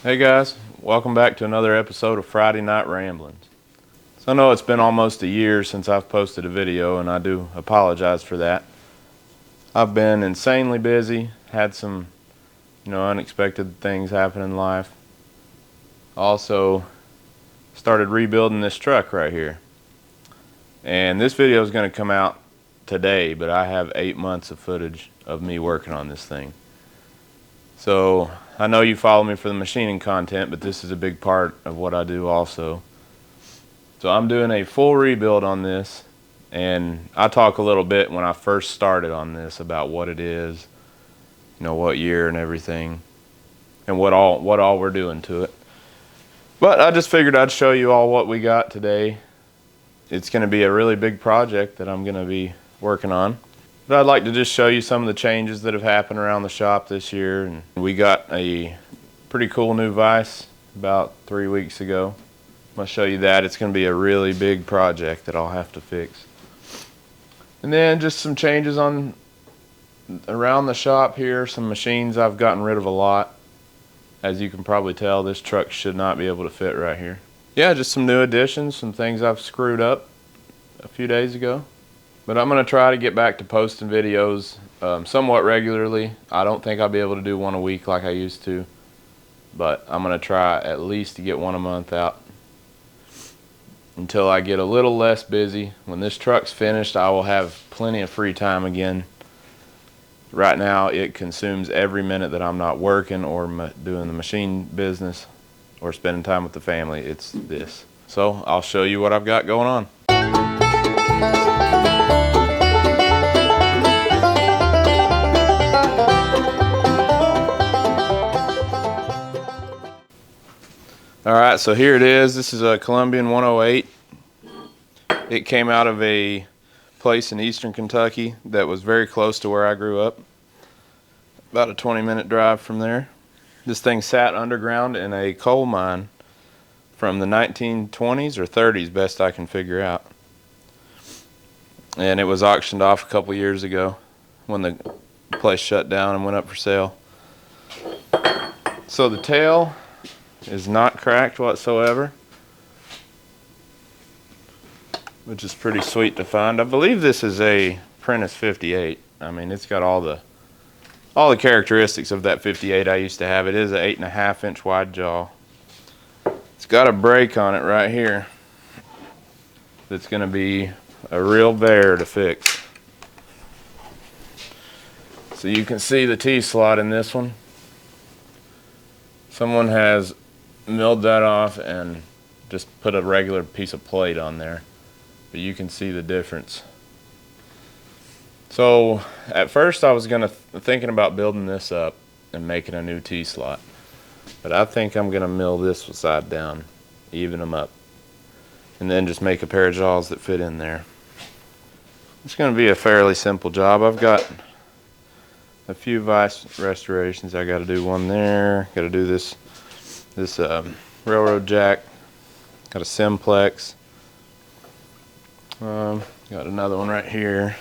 Hey guys, welcome back to another episode of Friday Night Ramblings. So I know it's been almost a year since I've posted a video, and I do apologize for that. I've been insanely busy, had some, unexpected things happen in life. Also started rebuilding this truck right here. And this video is going to come out today, but I have 8 months of footage of me working on this thing. So I know you follow me for the machining content, but this is a big part of what I do also. So I'm doing a full rebuild on this, and I talk a little bit when I first started on this about what it is, what year and everything, and what all we're doing to it. But I just figured I'd show you all what we got today. It's going to be a really big project that I'm going to be working on. But I'd like to just show you some of the changes that have happened around the shop this year. And we got a pretty cool new vise about 3 weeks ago. I'm going to show you that. It's going to be a really big project that I'll have to fix. And then just some changes on around the shop here. Some machines I've gotten rid of a lot. As you can probably tell, this truck should not be able to fit right here. Yeah, just some new additions, some things I've screwed up a few days ago. But I'm going to try to get back to posting videos somewhat regularly. I don't think I'll be able to do one a week like I used to. But I'm going to try at least to get one a month out until I get a little less busy. When this truck's finished, I will have plenty of free time again. Right now, it consumes every minute that I'm not working or doing the machine business or spending time with the family. It's this. So I'll show you what I've got going on. Alright, so here it is. This is a Columbian 108. It came out of a place in eastern Kentucky that was very close to where I grew up. About a 20-minute drive from there. This thing sat underground in a coal mine from the 1920s or 30s, best I can figure out. And it was auctioned off a couple years ago when the place shut down and went up for sale. So the tail is not cracked whatsoever, which is pretty sweet to find. I believe this is a Prentice 58. I mean, it's got all the characteristics of that 58 I used to have. It is an 8.5 inch wide jaw. It's got a brake on it right here that's going to be a real bear to fix. So you can see the T-slot in this one. Someone has milled that off and just put a regular piece of plate on there, but you can see the difference. So at first I was thinking about building this up and making a new T-slot, but I think I'm gonna mill this side down, even them up, and then just make a pair of jaws that fit in there. It's gonna be a fairly simple job. I've got a few vise restorations I got to do. One there, got to do this railroad jack, got a simplex, got another one right here.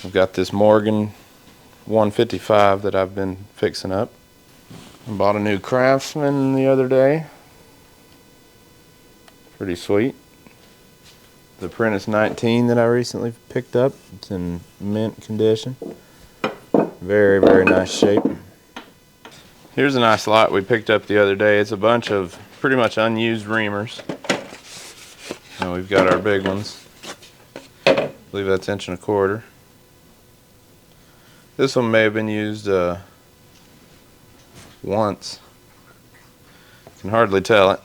I've got this Morgan 155 that I've been fixing up. I bought a new Craftsman the other day, pretty sweet. The Prentice 19 that I recently picked up, it's in mint condition, very, very nice shape. Here's a nice lot we picked up the other day. It's a bunch of pretty much unused reamers. And we've got our big ones. I believe that's 1.25 inches. This one may have been used once. You can hardly tell it.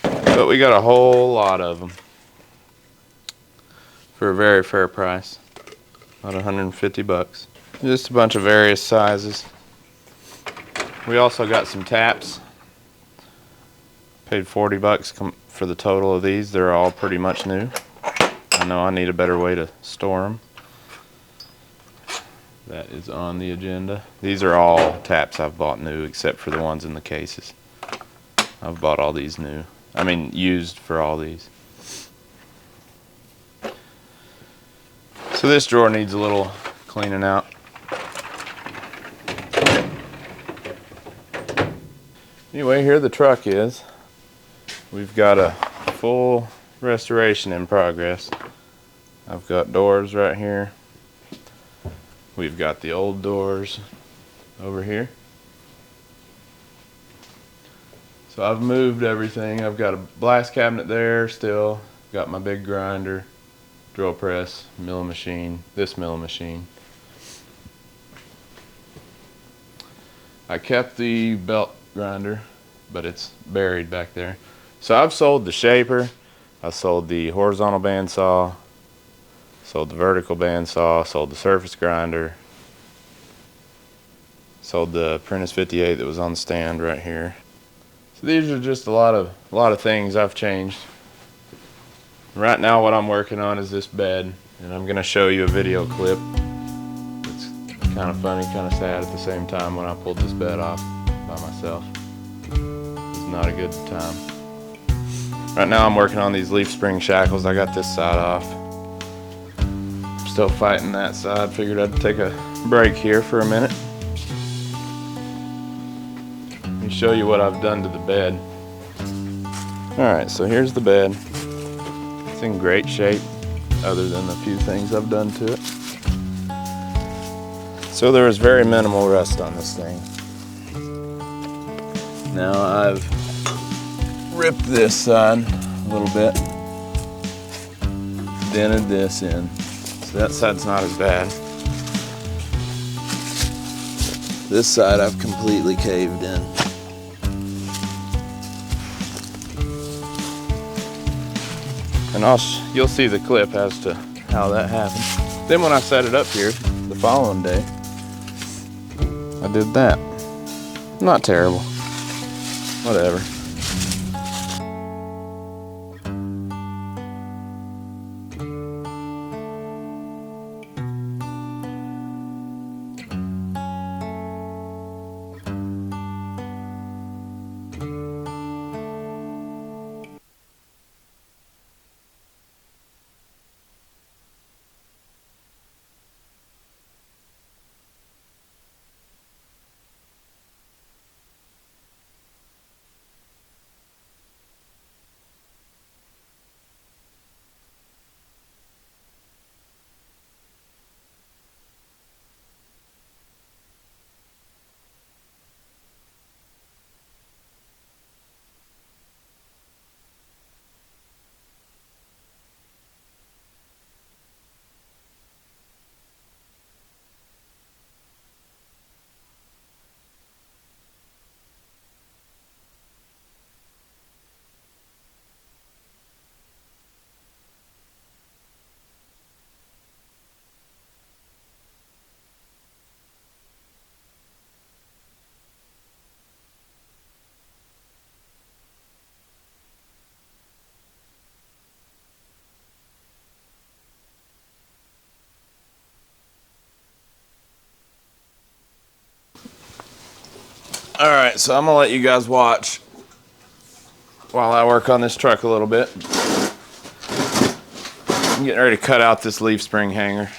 But we got a whole lot of them for a very fair price, about 150 bucks. Just a bunch of various sizes. We also got some taps. Paid 40 bucks for the total of these. They're all pretty much new. I know I need a better way to store them. That is on the agenda. These are all taps I've bought new except for the ones in the cases. I've bought all these new. I mean used for all these. So this drawer needs a little cleaning out. Anyway, here the truck is. We've got a full restoration in progress. I've got doors right here. We've got the old doors over here. So I've moved everything. I've got a blast cabinet there still. Got my big grinder, drill press, milling machine, this milling machine. I kept the belt grinder, but it's buried back there. So I've sold the shaper, I sold the horizontal bandsaw, sold the vertical bandsaw, sold the surface grinder, sold the Apprentice 58 that was on the stand right here. So these are just a lot of things I've changed. Right now what I'm working on is this bed, and I'm gonna show you a video clip. It's kind of funny, kind of sad at the same time when I pulled this bed off by myself. It's not a good time. Right now I'm working on these leaf spring shackles. I got this side off. I'm still fighting that side. Figured I'd take a break here for a minute. Let me show you what I've done to the bed. Alright, so here's the bed. It's in great shape, other than a few things I've done to it. So there was very minimal rust on this thing. Now I've ripped this side a little bit, dented this in, so that side's not as bad. This side I've completely caved in. And you'll see the clip as to how that happened. Then when I set it up here the following day, I did that. Not terrible. Whatever. Alright, so I'm gonna let you guys watch while I work on this truck a little bit. I'm getting ready to cut out this leaf spring hanger.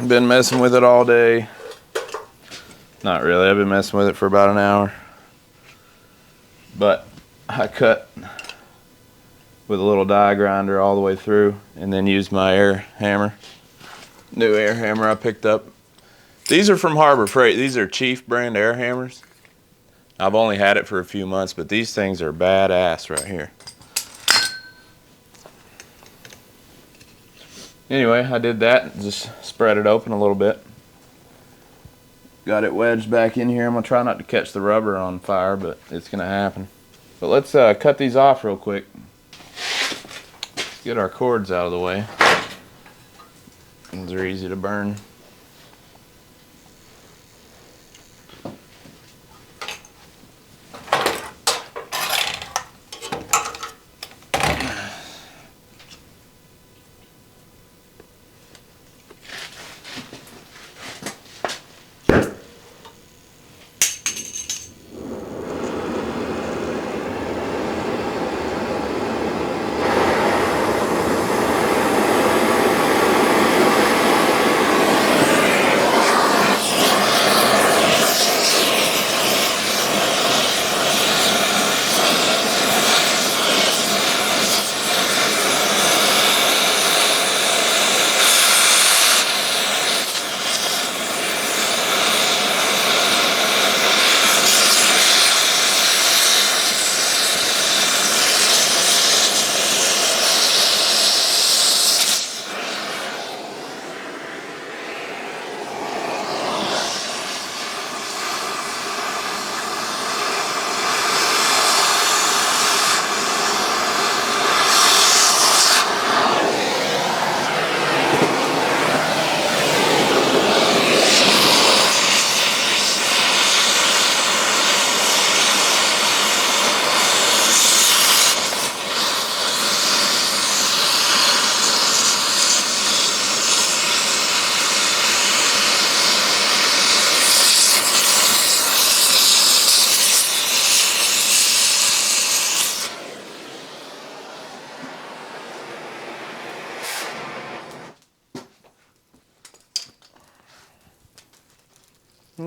Been messing with it all day. Not really, I've been messing with it for about an hour. But I cut with a little die grinder all the way through and then used my air hammer. New air hammer I picked up. These are from Harbor Freight. These are Chief brand air hammers. I've only had it for a few months, but these things are badass right here. Anyway, I did that and just spread it open a little bit. Got it wedged back in here. I'm gonna try not to catch the rubber on fire, but it's gonna happen. But let's cut these off real quick. Let's get our cords out of the way. These are easy to burn.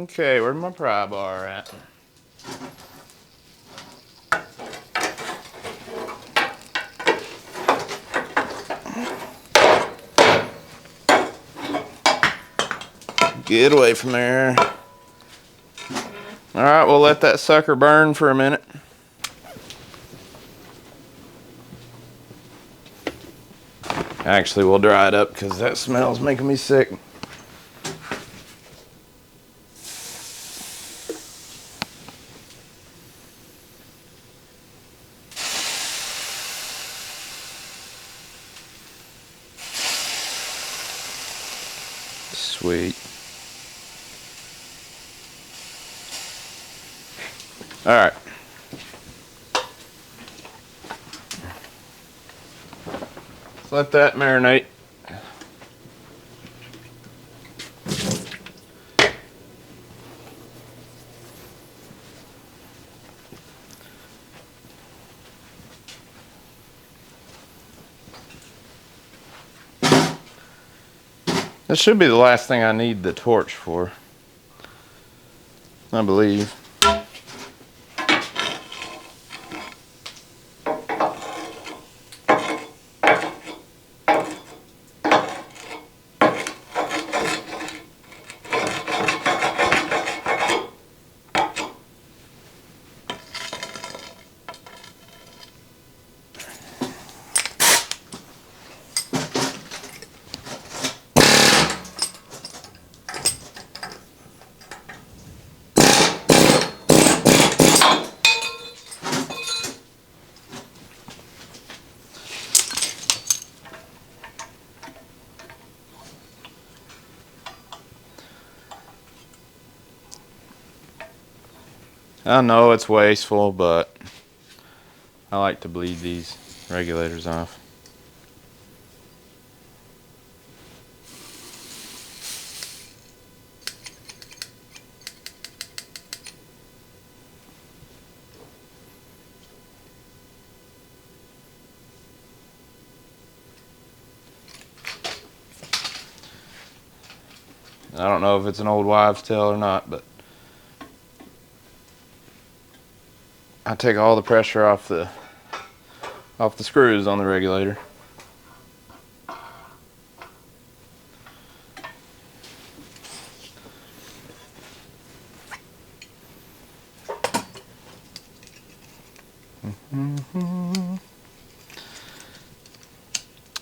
Okay, where's my pry bar at? Get away from there. All right, we'll let that sucker burn for a minute. Actually, we'll dry it up because that smell's making me sick. Sweet. All right. Let's let that marinate. This should be the last thing I need the torch for, I believe. I know it's wasteful, but I like to bleed these regulators off. I don't know if it's an old wives' tale or not, but I take all the pressure off the screws on the regulator.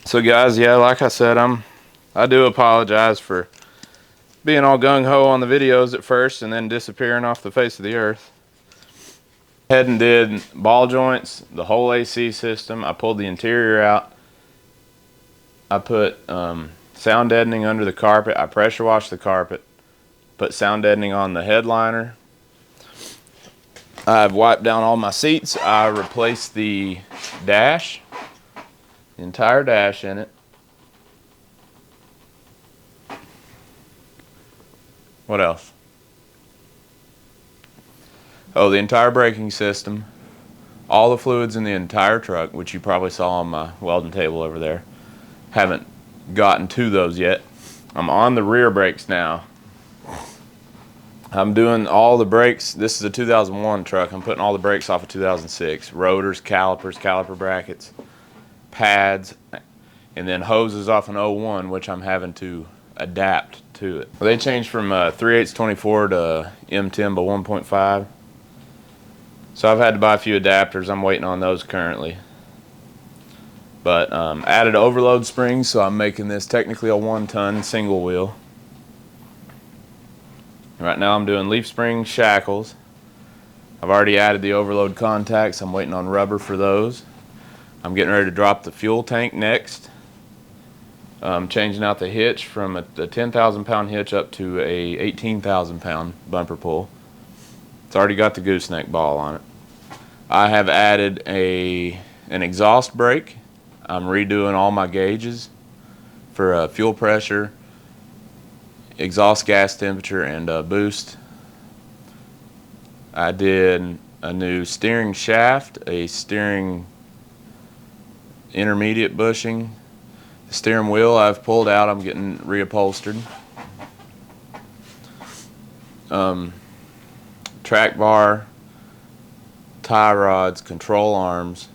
So guys, yeah, like I said, I do apologize for being all gung-ho on the videos at first and then disappearing off the face of the earth. Head and did ball joints, the whole AC system. I pulled the interior out. I put sound deadening under the carpet. I pressure washed the carpet. Put sound deadening on the headliner. I've wiped down all my seats. I replaced the dash, the entire dash in it. What else? Oh, the entire braking system, all the fluids in the entire truck, which you probably saw on my welding table over there. Haven't gotten to those yet. I'm on the rear brakes now. I'm doing all the brakes. This is a 2001 truck. I'm putting all the brakes off of 2006. Rotors, calipers, caliper brackets, pads, and then hoses off an 01, which I'm having to adapt to it. They changed from 3/8/24 to M10 by 1.5. So I've had to buy a few adapters. I'm waiting on those currently. But added overload springs, so I'm making this technically a 1-ton single wheel. Right now I'm doing leaf spring shackles. I've already added the overload contacts. I'm waiting on rubber for those. I'm getting ready to drop the fuel tank next. I'm changing out the hitch from a 10,000 pound hitch up to a 18,000 pound bumper pull. It's already got the gooseneck ball on it. I have added an exhaust brake. I'm redoing all my gauges for fuel pressure, exhaust gas temperature, and boost. I did a new steering shaft, a steering intermediate bushing. The steering wheel I've pulled out. I'm getting reupholstered. track bar, tie rods, control arms,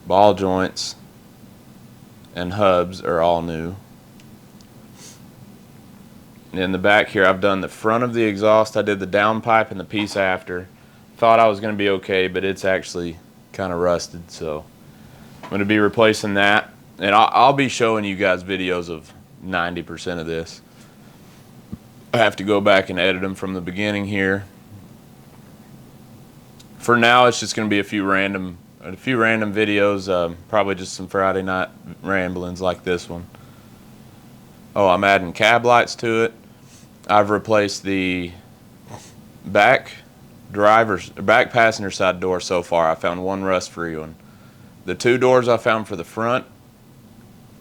ball joints, and hubs are all new. In the back here, I've done the front of the exhaust. I did the downpipe and the piece after. Thought I was going to be okay, but it's actually kind of rusted, so I'm going to be replacing that. And I'll be showing you guys videos of 90% of this. I have to go back and edit them from the beginning here. For now, it's just going to be a few random videos, probably just some Friday night ramblings like this one. Oh, I'm adding cab lights to it. I've replaced the back passenger side door so far. I found one rust-free one. The two doors I found for the front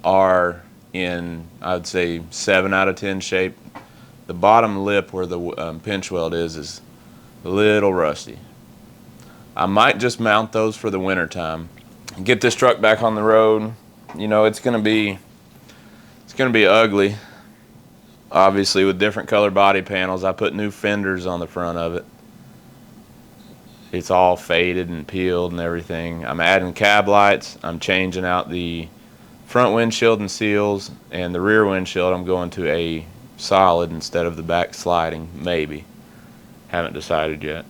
are in, I'd say, 7 out of 10 shape. The bottom lip where the pinch weld is a little rusty. I might just mount those for the winter time. Get this truck back on the road. You know, it's gonna be ugly. Obviously, with different color body panels. I put new fenders on the front of it. It's all faded and peeled and everything. I'm adding cab lights. I'm changing out the front windshield and seals, and the rear windshield I'm going to a solid instead of the back sliding, maybe. Haven't decided yet.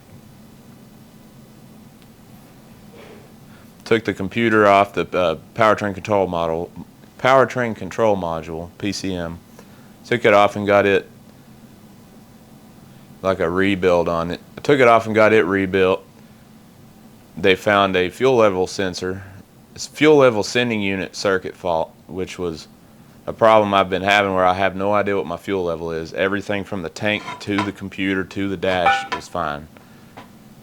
Took the computer off the powertrain control module, PCM. Took it off and got it like a rebuild on it. I took it off and got it rebuilt. They found a fuel level sensor, fuel level sending unit circuit fault, which was a problem I've been having where I have no idea what my fuel level is. Everything from the tank to the computer to the dash was fine.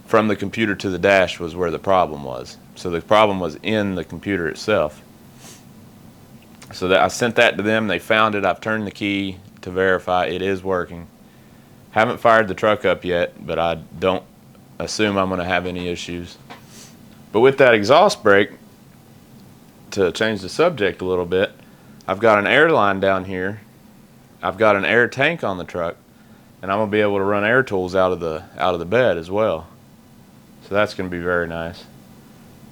From the computer to the dash was where the problem was. So the problem was in the computer itself. So I sent that to them. They found it. I've turned the key to verify it is working. Haven't fired the truck up yet, but I don't assume I'm going to have any issues. But with that exhaust brake, to change the subject a little bit, I've got an air line down here. I've got an air tank on the truck, and I'm going to be able to run air tools out of the bed as well. So that's going to be very nice.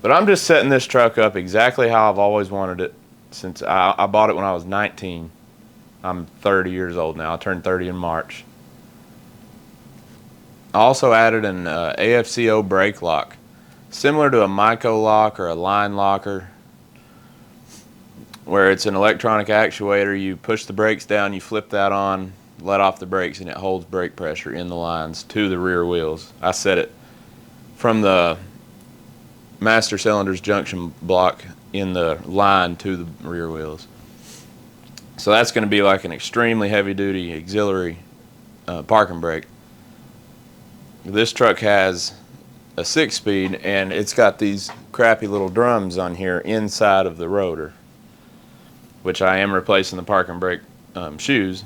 But I'm just setting this truck up exactly how I've always wanted it since I bought it when I was 19. I'm 30 years old now. I turned 30 in March. I also added an AFCO brake lock, similar to a Myco lock or a line locker, where it's an electronic actuator. You push the brakes down, you flip that on, let off the brakes, and it holds brake pressure in the lines to the rear wheels. I set it from the master cylinder's junction block in the line to the rear wheels. So that's going to be like an extremely heavy duty auxiliary parking brake. This truck has a 6-speed, and it's got these crappy little drums on here inside of the rotor, which I am replacing the parking brake shoes.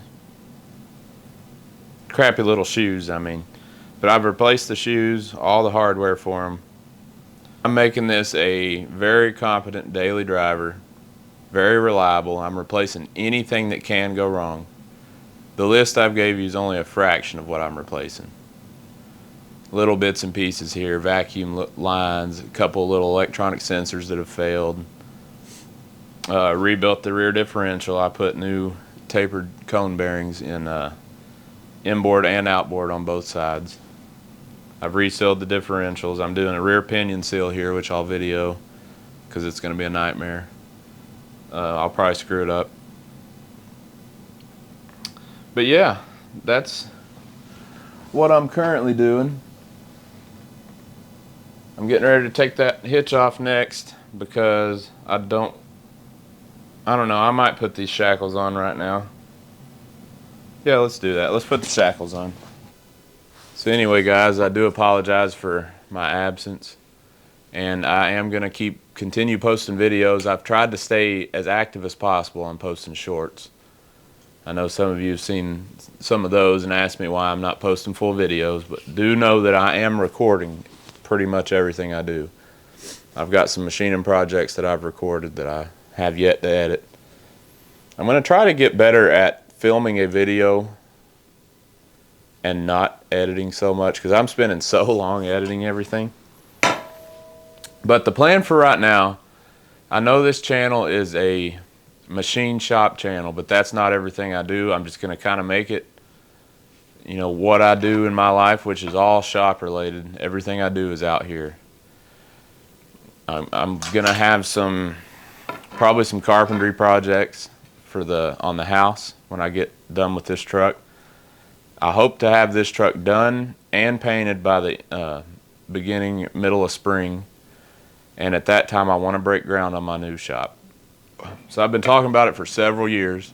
Crappy little shoes, I mean. But I've replaced the shoes, all the hardware for them. I'm making this a very competent daily driver, very reliable. I'm replacing anything that can go wrong. The list I've gave you is only a fraction of what I'm replacing. Little bits and pieces here, vacuum lines, a couple little electronic sensors that have failed. Rebuilt the rear differential. I put new tapered cone bearings in inboard and outboard on both sides. I've resealed the differentials. I'm doing a rear pinion seal here, which I'll video because it's going to be a nightmare. I'll probably screw it up. But yeah, that's what I'm currently doing. I'm getting ready to take that hitch off next because I don't know, I might put these shackles on right now. Yeah, let's do that. Let's put the shackles on. So anyway, guys, I do apologize for my absence, and I am going to continue posting videos. I've tried to stay as active as possible on posting shorts. I know some of you have seen some of those and asked me why I'm not posting full videos, but do know that I am recording pretty much everything I do. I've got some machining projects that I've recorded that I have yet to edit. I'm going to try to get better at filming a video and not editing so much, because I'm spending so long editing everything. But the plan for right now, I know this channel is a machine shop channel, but that's not everything I do. I'm just going to kind of make it, you know, what I do in my life, which is all shop related. Everything I do is out here. I'm going to have probably some carpentry projects on the house when I get done with this truck. I hope to have this truck done and painted by the middle of spring. And at that time, I want to break ground on my new shop. So I've been talking about it for several years.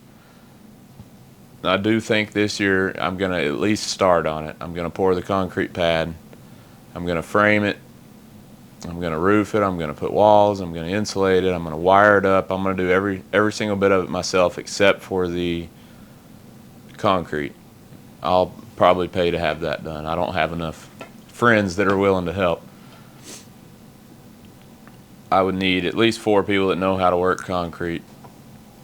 I do think this year I'm going to at least start on it. I'm going to pour the concrete pad. I'm going to frame it. I'm going to roof it. I'm going to put walls. I'm going to insulate it. I'm going to wire it up. I'm going to do every single bit of it myself except for the concrete. I'll probably pay to have that done. I don't have enough friends that are willing to help. I would need at least 4 people that know how to work concrete.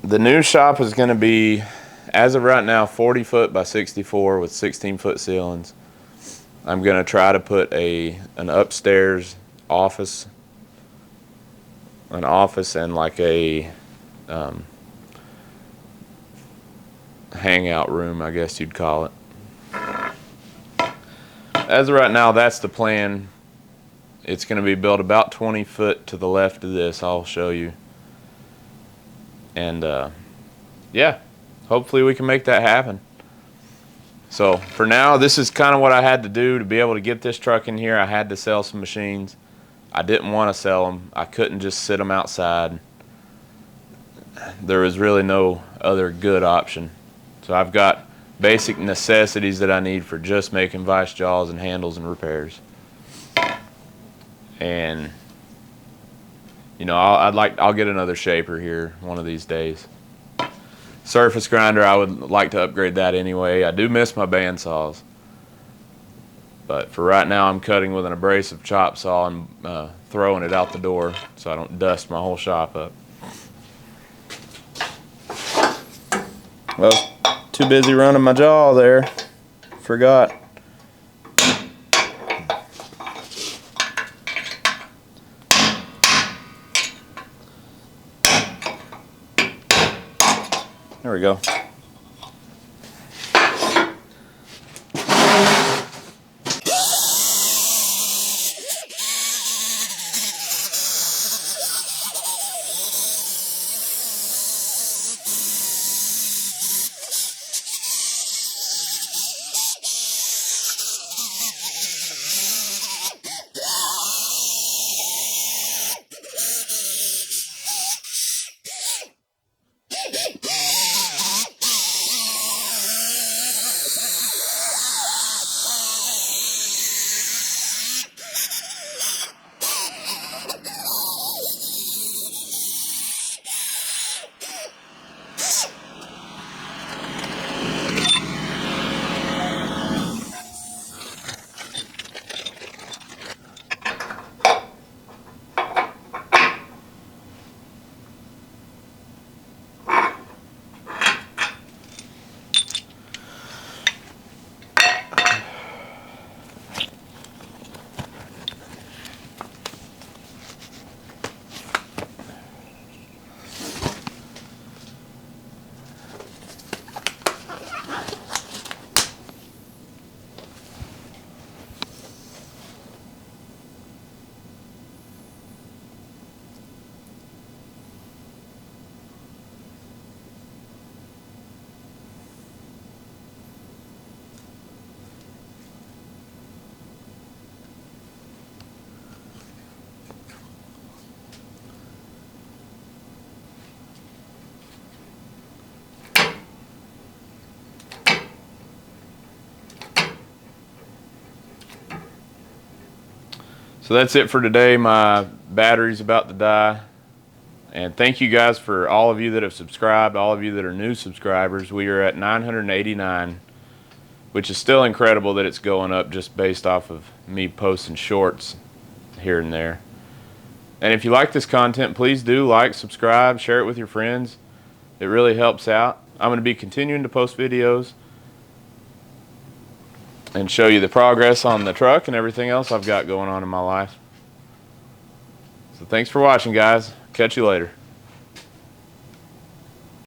The new shop is going to be, as of right now, 40 foot by 64 with 16 foot ceilings. I'm going to try to put an upstairs office, and like a hangout room, I guess you'd call it. As of right now, that's the plan. It's going to be built about 20 foot to the left of this. I'll show you. And yeah, hopefully we can make that happen. So for now, this is kind of what I had to do to be able to get this truck in here. I had to sell some machines. I didn't want to sell them. I couldn't just sit them outside. There was really no other good option. So I've got basic necessities that I need for just making vice jaws and handles and repairs. And you know, I'll get another shaper here one of these days. Surface grinder, I would like to upgrade that anyway. I do miss my bandsaws, but for right now I'm cutting with an abrasive chop saw and throwing it out the door so I don't dust my whole shop up. Well, too busy running my jaw there. Forgot. There we go. So that's it for today. My battery's about to die. And thank you guys for all of you that have subscribed, all of you that are new subscribers. We are at 989, which is still incredible that it's going up just based off of me posting shorts here and there. And if you like this content, please do like, subscribe, share it with your friends. It really helps out. I'm going to be continuing to post videos. and show you the progress on the truck and everything else I've got going on in my life. So thanks for watching, guys. Catch you later.